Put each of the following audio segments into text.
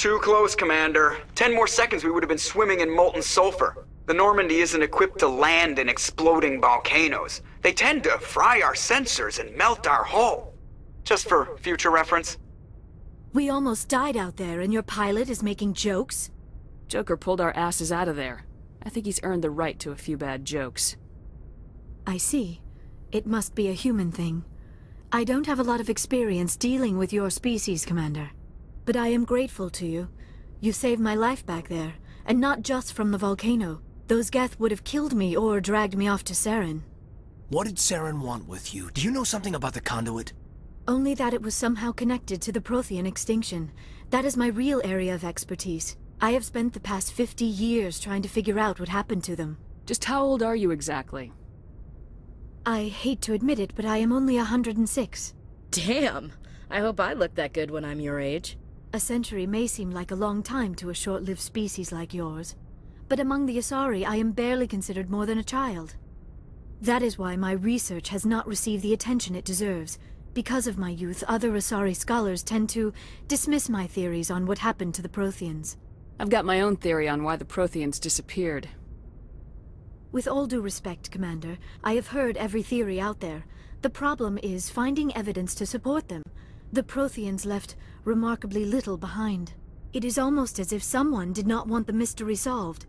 Too close, Commander. 10 more seconds we would have been swimming in molten sulfur. The Normandy isn't equipped to land in exploding volcanoes. They tend to fry our sensors and melt our hull. Just for future reference. We almost died out there, and your pilot is making jokes? Joker pulled our asses out of there. I think he's earned the right to a few bad jokes. I see. It must be a human thing. I don't have a lot of experience dealing with your species, Commander. But I am grateful to you. You saved my life back there, and not just from the volcano. Those Geth would have killed me or dragged me off to Saren. What did Saren want with you? Do you know something about the conduit? Only that it was somehow connected to the Prothean extinction. That is my real area of expertise. I have spent the past 50 years trying to figure out what happened to them. Just how old are you exactly? I hate to admit it, but I am only 106. Damn! I hope I look that good when I'm your age. A century may seem like a long time to a short-lived species like yours. But among the Asari, I am barely considered more than a child. That is why my research has not received the attention it deserves. Because of my youth, other Asari scholars tend to dismiss my theories on what happened to the Protheans. I've got my own theory on why the Protheans disappeared. With all due respect, Commander, I have heard every theory out there. The problem is finding evidence to support them. The Protheans left remarkably little behind. It is almost as if someone did not want the mystery solved.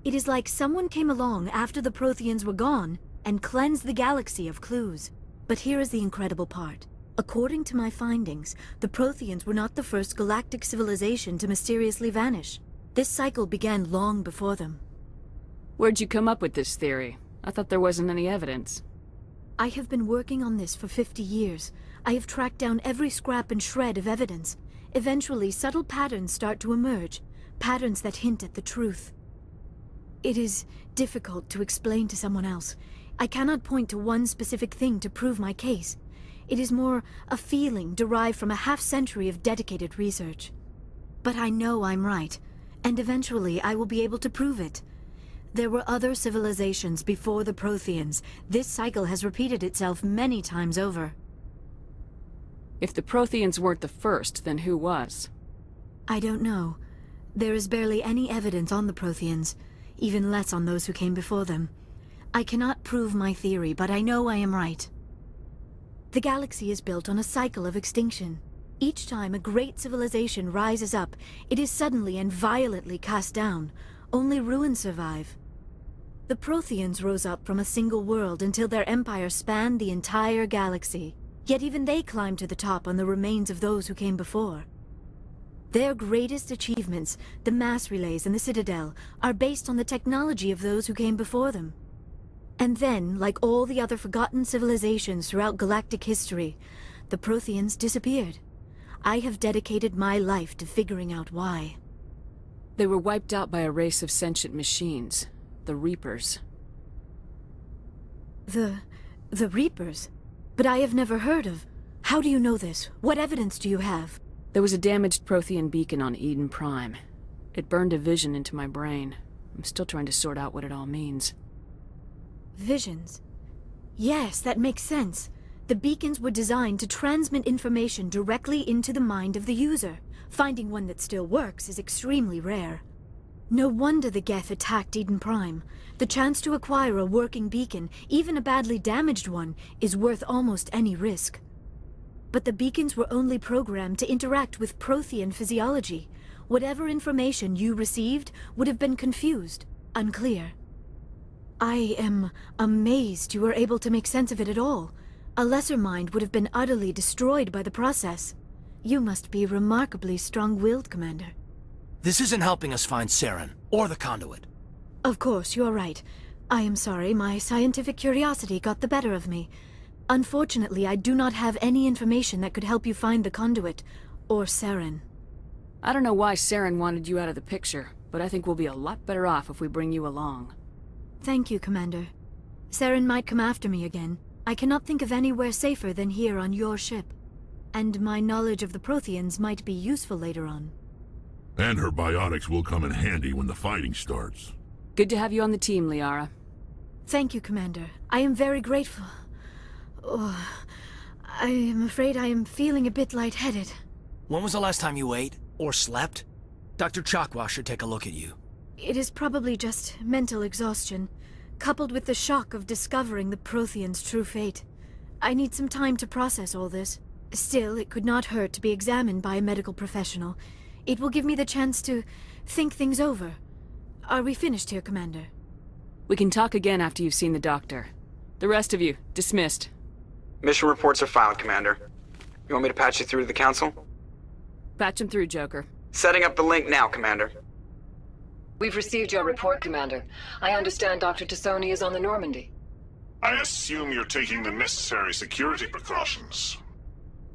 It is like someone came along after the Protheans were gone and cleansed the galaxy of clues. But here is the incredible part. According to my findings, the Protheans were not the first galactic civilization to mysteriously vanish. This cycle began long before them. Where'd you come up with this theory? I thought there wasn't any evidence. I have been working on this for 50 years. I have tracked down every scrap and shred of evidence. Eventually, subtle patterns start to emerge, patterns that hint at the truth. It is difficult to explain to someone else. I cannot point to one specific thing to prove my case. It is more a feeling derived from a half-century of dedicated research. But I know I'm right, and eventually I will be able to prove it. There were other civilizations before the Protheans. This cycle has repeated itself many times over. If the Protheans weren't the first, then who was? I don't know. There is barely any evidence on the Protheans, even less on those who came before them. I cannot prove my theory, but I know I am right. The galaxy is built on a cycle of extinction. Each time a great civilization rises up, it is suddenly and violently cast down. Only ruins survive. The Protheans rose up from a single world until their empire spanned the entire galaxy. Yet even they climbed to the top on the remains of those who came before. Their greatest achievements, the mass relays and the Citadel, are based on the technology of those who came before them. And then, like all the other forgotten civilizations throughout galactic history, the Protheans disappeared. I have dedicated my life to figuring out why. They were wiped out by a race of sentient machines, the Reapers. The Reapers? But I have never heard of... How do you know this? What evidence do you have? There was a damaged Prothean beacon on Eden Prime. It burned a vision into my brain. I'm still trying to sort out what it all means. Visions? Yes, that makes sense. The beacons were designed to transmit information directly into the mind of the user. Finding one that still works is extremely rare. No wonder the Geth attacked Eden Prime. The chance to acquire a working beacon, even a badly damaged one, is worth almost any risk. But the beacons were only programmed to interact with Prothean physiology. Whatever information you received would have been confused, unclear. I am amazed you were able to make sense of it at all. A lesser mind would have been utterly destroyed by the process. You must be remarkably strong-willed, Commander. This isn't helping us find Saren, or the conduit. Of course, you're right. I am sorry, my scientific curiosity got the better of me. Unfortunately, I do not have any information that could help you find the conduit, or Saren. I don't know why Saren wanted you out of the picture, but I think we'll be a lot better off if we bring you along. Thank you, Commander. Saren might come after me again. I cannot think of anywhere safer than here on your ship. And my knowledge of the Protheans might be useful later on. And her biotics will come in handy when the fighting starts. Good to have you on the team, Liara. Thank you, Commander. I am very grateful. Oh, I am afraid I am feeling a bit lightheaded. When was the last time you ate? Or slept? Dr. Chakwa should take a look at you. It is probably just mental exhaustion, coupled with the shock of discovering the Prothean's true fate. I need some time to process all this. Still, it could not hurt to be examined by a medical professional. It will give me the chance to think things over. Are we finished here, Commander? We can talk again after you've seen the doctor. The rest of you, dismissed. Mission reports are filed, Commander. You want me to patch you through to the Council? Patch him through, Joker. Setting up the link now, Commander. We've received your report, Commander. I understand Dr. Tassoni is on the Normandy. I assume you're taking the necessary security precautions.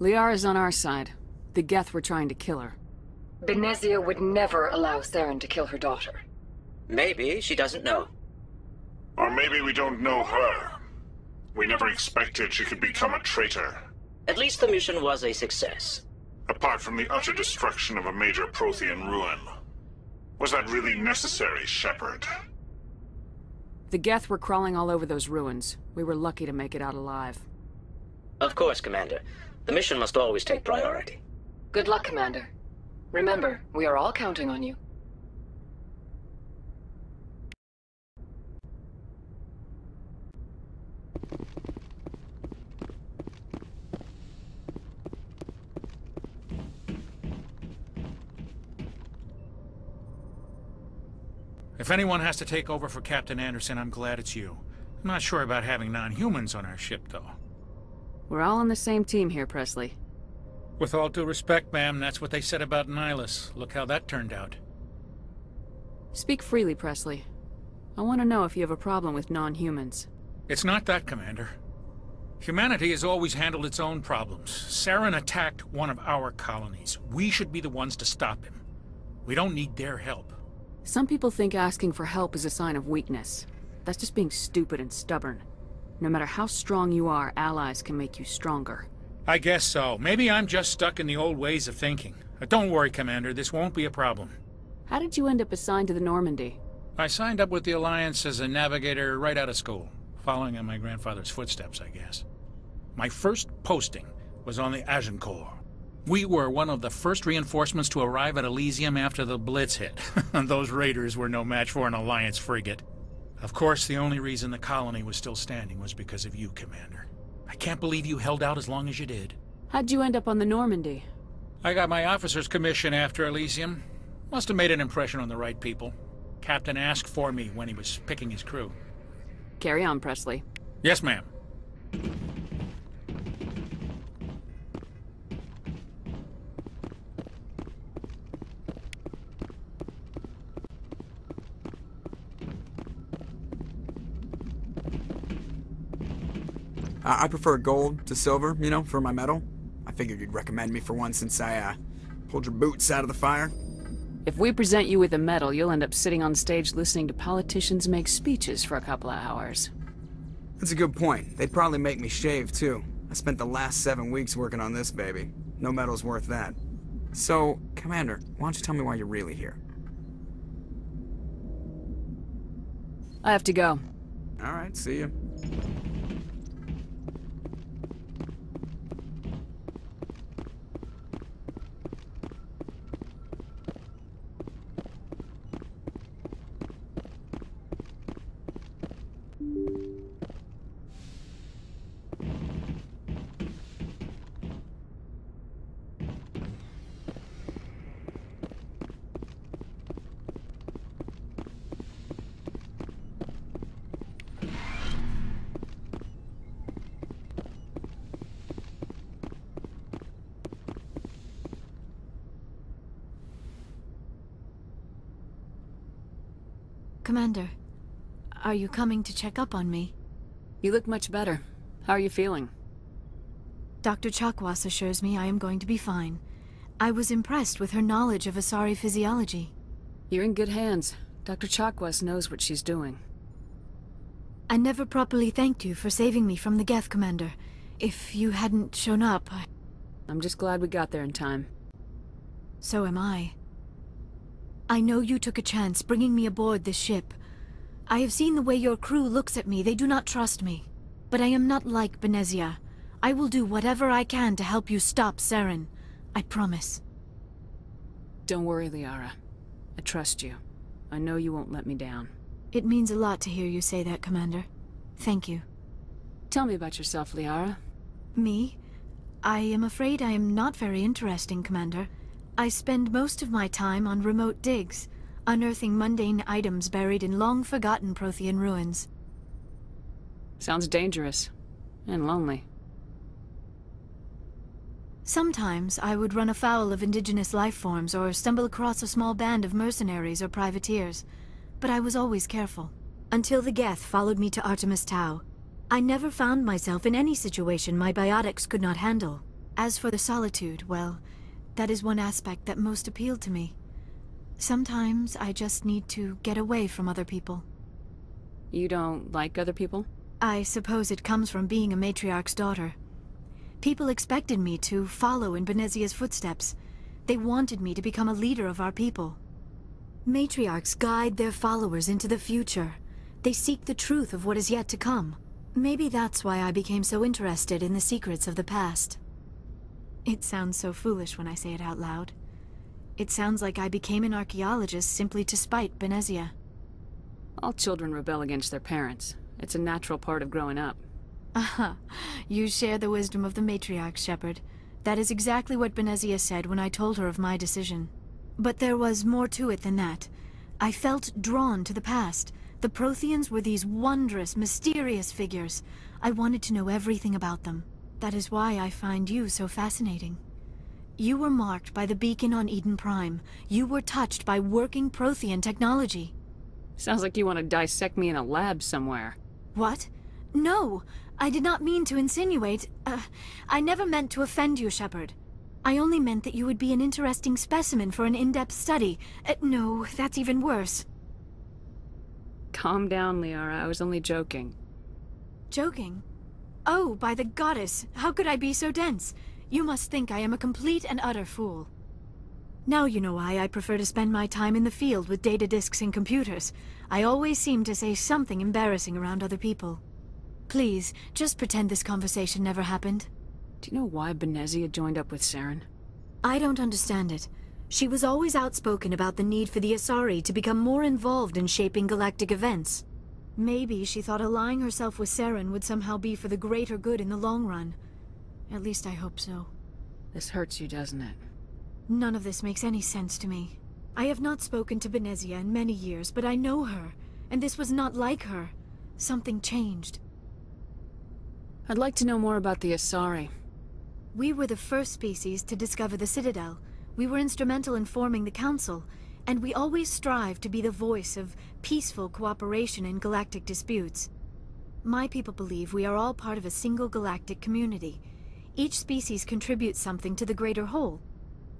Liara's on our side. The Geth were trying to kill her. Benezia would never allow Saren to kill her daughter. Maybe she doesn't know. Or maybe we don't know her. We never expected she could become a traitor. At least the mission was a success. Apart from the utter destruction of a major Prothean ruin. Was that really necessary, Shepard? The Geth were crawling all over those ruins. We were lucky to make it out alive. Of course, Commander. The mission must always take priority. Good luck, Commander. Remember, we are all counting on you. If anyone has to take over for Captain Anderson, I'm glad it's you. I'm not sure about having non-humans on our ship, though. We're all on the same team here, Presley. With all due respect, ma'am, that's what they said about Nihilus. Look how that turned out. Speak freely, Presley. I want to know if you have a problem with non-humans. It's not that, Commander. Humanity has always handled its own problems. Saren attacked one of our colonies. We should be the ones to stop him. We don't need their help. Some people think asking for help is a sign of weakness. That's just being stupid and stubborn. No matter how strong you are, allies can make you stronger. I guess so. Maybe I'm just stuck in the old ways of thinking. But don't worry, Commander, this won't be a problem. How did you end up assigned to the Normandy? I signed up with the Alliance as a navigator right out of school, following in my grandfather's footsteps, I guess. My first posting was on the Agincourt. We were one of the first reinforcements to arrive at Elysium after the Blitz hit. Those raiders were no match for an Alliance frigate. Of course, the only reason the colony was still standing was because of you, Commander. I can't believe you held out as long as you did. How'd you end up on the Normandy? I got my officer's commission after Elysium. Must have made an impression on the right people. Captain asked for me when he was picking his crew. Carry on, Presley. Yes, ma'am. I prefer gold to silver, you know, for my medal. I figured you'd recommend me for one since I, pulled your boots out of the fire. If we present you with a medal, you'll end up sitting on stage listening to politicians make speeches for a couple of hours. That's a good point. They'd probably make me shave, too. I spent the last 7 weeks working on this baby. No medal's worth that. So, Commander, why don't you tell me why you're really here? I have to go. All right, see you. Commander, are you coming to check up on me? You look much better. How are you feeling? Dr. Chakwas assures me I am going to be fine. I was impressed with her knowledge of Asari physiology. You're in good hands. Dr. Chakwas knows what she's doing. I never properly thanked you for saving me from the Geth, Commander. If you hadn't shown up, I'm just glad we got there in time. So am I. I know you took a chance bringing me aboard this ship. I have seen the way your crew looks at me. They do not trust me. But I am not like Benezia. I will do whatever I can to help you stop Saren. I promise. Don't worry, Liara. I trust you. I know you won't let me down. It means a lot to hear you say that, Commander. Thank you. Tell me about yourself, Liara. Me? I am afraid I am not very interesting, Commander. I spend most of my time on remote digs, unearthing mundane items buried in long-forgotten Prothean ruins. Sounds dangerous. And lonely. Sometimes I would run afoul of indigenous life forms or stumble across a small band of mercenaries or privateers, but I was always careful. Until the Geth followed me to Artemis Tau, I never found myself in any situation my biotics could not handle. As for the solitude, well, that is one aspect that most appealed to me. Sometimes I just need to get away from other people. You don't like other people? I suppose it comes from being a matriarch's daughter. People expected me to follow in Benezia's footsteps. They wanted me to become a leader of our people. Matriarchs guide their followers into the future. They seek the truth of what is yet to come. Maybe that's why I became so interested in the secrets of the past. It sounds so foolish when I say it out loud. It sounds like I became an archaeologist simply to spite Benezia. All children rebel against their parents. It's a natural part of growing up. Aha, you share the wisdom of the matriarch, Shepard. That is exactly what Benezia said when I told her of my decision. But there was more to it than that. I felt drawn to the past. The Protheans were these wondrous, mysterious figures. I wanted to know everything about them. That is why I find you so fascinating. You were marked by the beacon on Eden Prime. You were touched by working Prothean technology. Sounds like you want to dissect me in a lab somewhere. What? No! I did not mean to insinuate. I never meant to offend you, Shepard. I only meant that you would be an interesting specimen for an in-depth study. No, that's even worse. Calm down, Liara. I was only joking. Joking? Oh, by the goddess, how could I be so dense? You must think I am a complete and utter fool. Now you know why I prefer to spend my time in the field with data disks and computers. I always seem to say something embarrassing around other people. Please, just pretend this conversation never happened. Do you know why Benezia joined up with Saren? I don't understand it. She was always outspoken about the need for the Asari to become more involved in shaping galactic events. Maybe she thought allying herself with Saren would somehow be for the greater good in the long run. At least I hope so. This hurts you, doesn't it? None of this makes any sense to me. I have not spoken to Benezia in many years, but I know her, and this was not like her. Something changed. I'd like to know more about the Asari. We were the first species to discover the Citadel. We were instrumental in forming the Council, and we always strive to be the voice of peaceful cooperation in galactic disputes. My people believe we are all part of a single galactic community. Each species contributes something to the greater whole.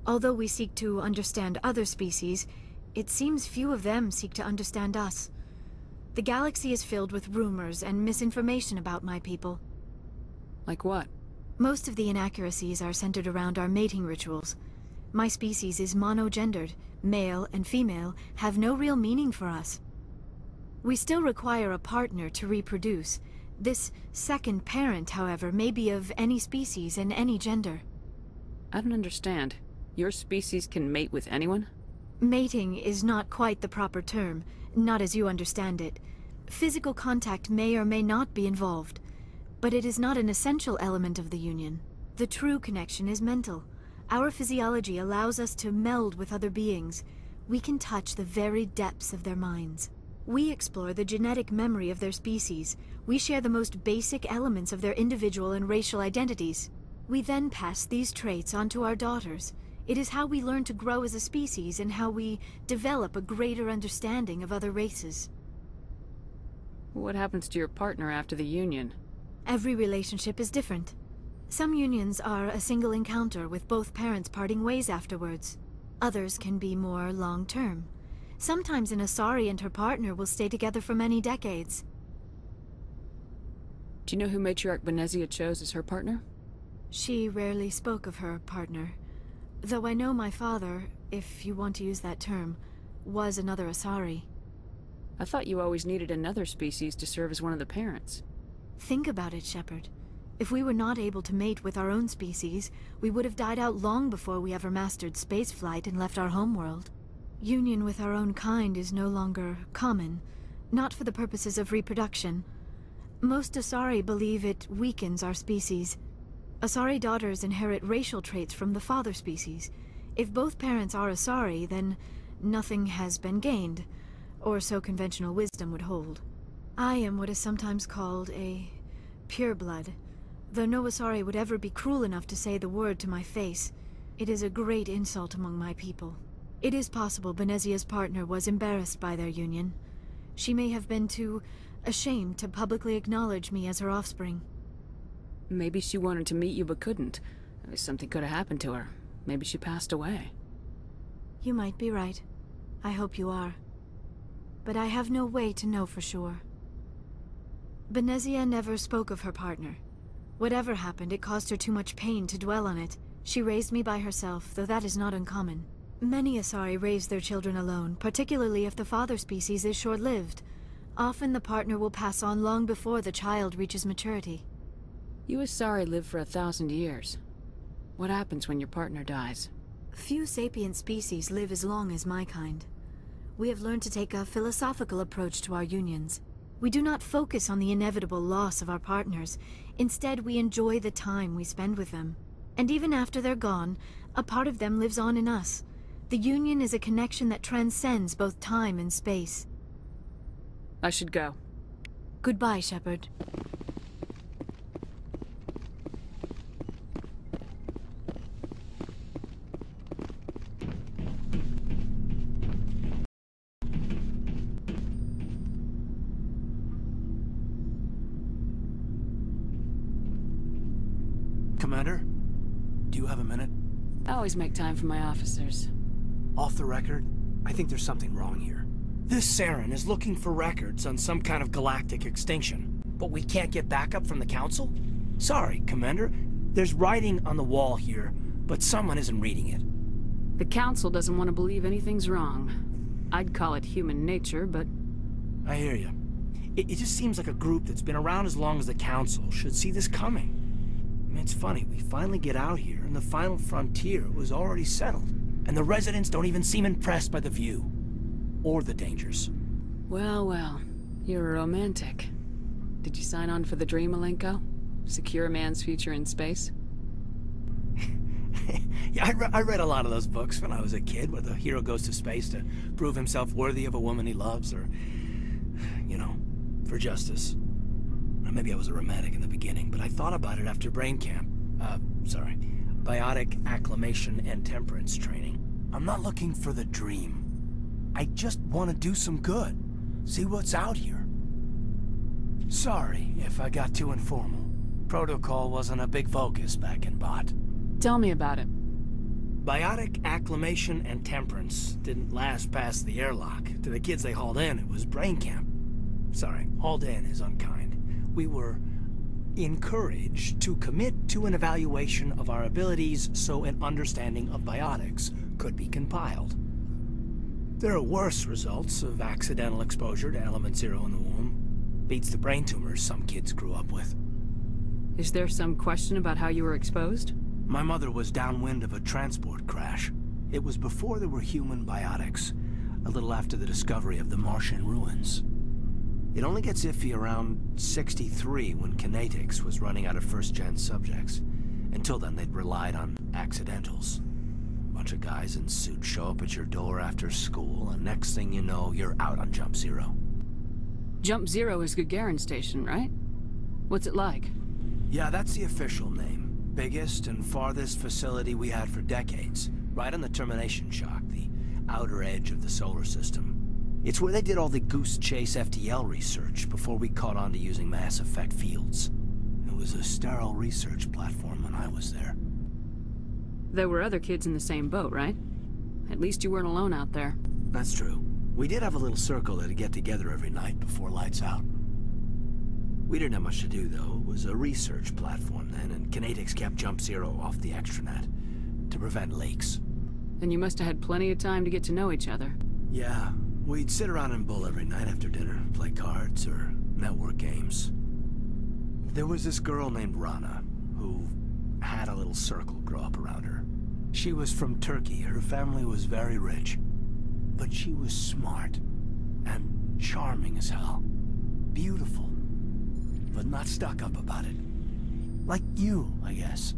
Although we seek to understand other species, it seems few of them seek to understand us. The galaxy is filled with rumors and misinformation about my people. Like what? Most of the inaccuracies are centered around our mating rituals. My species is monogendered. Male and female have no real meaning for us. We still require a partner to reproduce. This second parent, however, may be of any species and any gender. I don't understand. Your species can mate with anyone? Mating is not quite the proper term, not as you understand it. Physical contact may or may not be involved, but it is not an essential element of the union. The true connection is mental. Our physiology allows us to meld with other beings. We can touch the very depths of their minds. We explore the genetic memory of their species. We share the most basic elements of their individual and racial identities. We then pass these traits on to our daughters. It is how we learn to grow as a species and how we develop a greater understanding of other races. What happens to your partner after the union? Every relationship is different. Some unions are a single encounter with both parents parting ways afterwards. Others can be more long-term. Sometimes an Asari and her partner will stay together for many decades. Do you know who Matriarch Benezia chose as her partner? She rarely spoke of her partner. Though I know my father, if you want to use that term, was another Asari. I thought you always needed another species to serve as one of the parents. Think about it, Shepard. If we were not able to mate with our own species, we would have died out long before we ever mastered spaceflight and left our homeworld. Union with our own kind is no longer common, not for the purposes of reproduction. Most Asari believe it weakens our species. Asari daughters inherit racial traits from the father species. If both parents are Asari, then nothing has been gained, or so conventional wisdom would hold. I am what is sometimes called a pureblood, though no Asari would ever be cruel enough to say the word to my face. It is a great insult among my people. It is possible Benezia's partner was embarrassed by their union. She may have been too ashamed to publicly acknowledge me as her offspring. Maybe she wanted to meet you but couldn't. Something could have happened to her. Maybe she passed away. You might be right. I hope you are. But I have no way to know for sure. Benezia never spoke of her partner. Whatever happened, it caused her too much pain to dwell on it. She raised me by herself, though that is not uncommon. Many Asari raise their children alone, particularly if the father species is short-lived. Often the partner will pass on long before the child reaches maturity. You Asari live for 1,000 years. What happens when your partner dies? Few sapient species live as long as my kind. We have learned to take a philosophical approach to our unions. We do not focus on the inevitable loss of our partners. Instead, we enjoy the time we spend with them. And even after they're gone, a part of them lives on in us. The union is a connection that transcends both time and space. I should go. Goodbye, Shepard. Commander, do you have a minute? I always make time for my officers. Off the record, I think there's something wrong here. This Saren is looking for records on some kind of galactic extinction, but we can't get backup from the Council? Sorry, Commander. There's writing on the wall here, but someone isn't reading it. The Council doesn't want to believe anything's wrong. I'd call it human nature, but... I hear you. It just seems like a group that's been around as long as the Council should see this coming. I mean, it's funny, we finally get out here, and the final frontier was already settled. And the residents don't even seem impressed by the view. Or the dangers. Well, well. You're a romantic. Did you sign on for the dream, Malenko? Secure a man's future in space? Yeah, I read a lot of those books when I was a kid, where the hero goes to space to prove himself worthy of a woman he loves, or, you know, for justice. Maybe I was a romantic in the beginning, but I thought about it after brain camp. Biotic acclimation and temperance training. I'm not looking for the dream. I just want to do some good. See what's out here. Sorry if I got too informal. Protocol wasn't a big focus back in Bot. Tell me about it. Biotic acclimation and temperance didn't last past the airlock. To the kids they hauled in, it was brain camp. Sorry, hauled in is unkind. We were encouraged to commit to an evaluation of our abilities so an understanding of biotics could be compiled. There are worse results of accidental exposure to Element Zero in the womb. Beats the brain tumors some kids grew up with. Is there some question about how you were exposed? My mother was downwind of a transport crash. It was before there were human biotics, a little after the discovery of the Martian ruins. It only gets iffy around 63 when Kinetics was running out of first-gen subjects. Until then, they'd relied on accidentals. A bunch of guys in suits show up at your door after school, and next thing you know, you're out on Jump Zero. Jump Zero is Gagarin Station, right? What's it like? Yeah, that's the official name. Biggest and farthest facility we had for decades. Right on the termination shock, the outer edge of the solar system. It's where they did all the Goose Chase FTL research before we caught on to using mass effect fields. It was a sterile research platform when I was there. There were other kids in the same boat, right? At least you weren't alone out there. That's true. We did have a little circle that'd get together every night before lights out. We didn't have much to do, though. It was a research platform then, and Kinetics kept Jump Zero off the extranet to prevent leaks. Then you must have had plenty of time to get to know each other. Yeah. We'd sit around and bull every night after dinner, play cards or network games. There was this girl named Rana, who had a little circle grow up around her. She was from Turkey. Her family was very rich. But she was smart. And charming as hell. Beautiful. But not stuck up about it. Like you, I guess.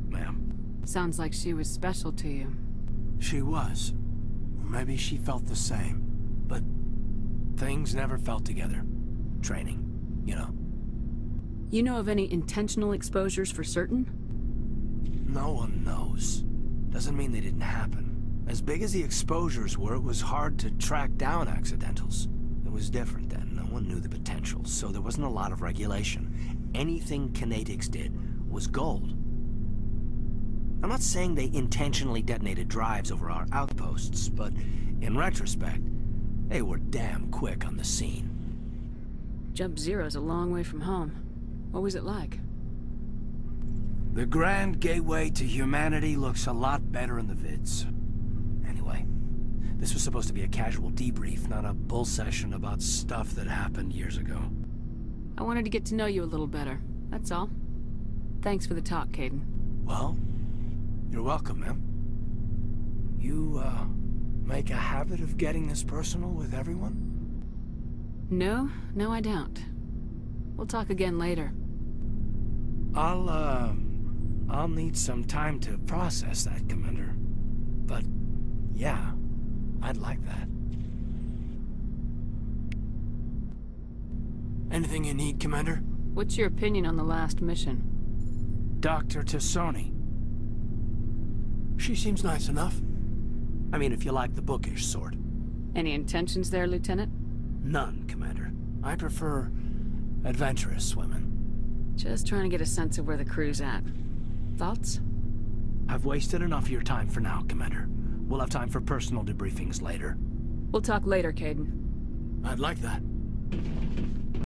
Ma'am. Sounds like she was special to you. She was. Maybe she felt the same. But things never felt together. Training, you know. You know of any intentional exposures for certain? No one knows. Doesn't mean they didn't happen. As big as the exposures were, it was hard to track down accidentals. It was different then. No one knew the potential, so there wasn't a lot of regulation. Anything Kinetics did was gold. I'm not saying they intentionally detonated drives over our outposts, but in retrospect, they were damn quick on the scene. Jump Zero's a long way from home. What was it like? The grand gateway to humanity looks a lot better in the vids. Anyway, this was supposed to be a casual debrief, not a bull session about stuff that happened years ago. I wanted to get to know you a little better, that's all. Thanks for the talk, Kaidan. Well, you're welcome, ma'am. You, make a habit of getting this personal with everyone? No, I don't. We'll talk again later. I'll need some time to process that, Commander. But, yeah, I'd like that. Anything you need, Commander? What's your opinion on the last mission? Dr. Tassoni. She seems nice enough. I mean, if you like the bookish sort. Any intentions there, Lieutenant? None, Commander. I prefer adventurous women. Just trying to get a sense of where the crew's at. Thoughts? I've wasted enough of your time for now, Commander. We'll have time for personal debriefings later. We'll talk later, Kaidan. I'd like that.